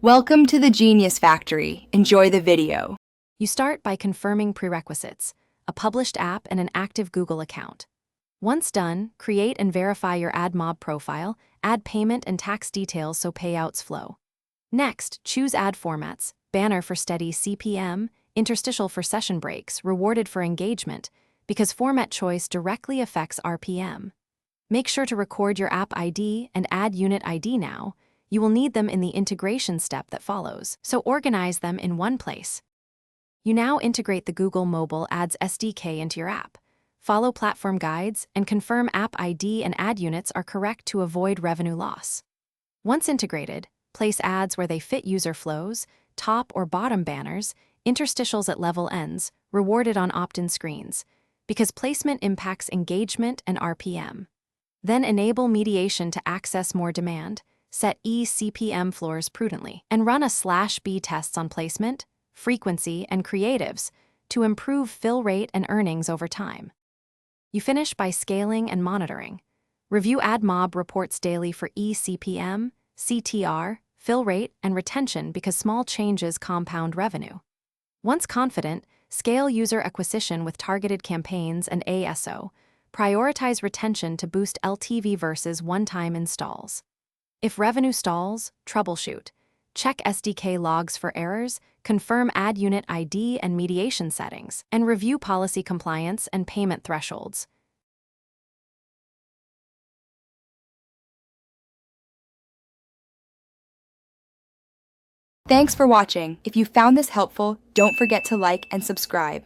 Welcome to the Genius Factory. Enjoy the video. You start by confirming prerequisites, a published app and an active Google account. Once done, create and verify your Admob profile, add payment and tax details so payouts flow. Next, choose ad formats, banner for steady CPM, interstitial for session breaks, rewarded for engagement, because format choice directly affects RPM. Make sure to record your app ID and add unit ID now. You will need them in the integration step that follows, so organize them in one place. You now integrate the Google Mobile Ads SDK into your app. Follow platform guides and confirm app ID and ad units are correct to avoid revenue loss. Once integrated, place ads where they fit user flows, top or bottom banners, interstitials at level ends, rewarded on opt-in screens, because placement impacts engagement and RPM. Then enable mediation to access more demand, set eCPM floors prudently, and run a /B tests on placement, frequency, and creatives to improve fill rate and earnings over time. You finish by scaling and monitoring. Review Admob reports daily for eCPM, CTR, fill rate, and retention because small changes compound revenue. Once confident, scale user acquisition with targeted campaigns and ASO. Prioritize retention to boost LTV versus one-time installs. If revenue stalls, troubleshoot. Check SDK logs for errors, confirm ad unit ID and mediation settings, and review policy compliance and payment thresholds. Thanks for watching. If you found this helpful, don't forget to like and subscribe.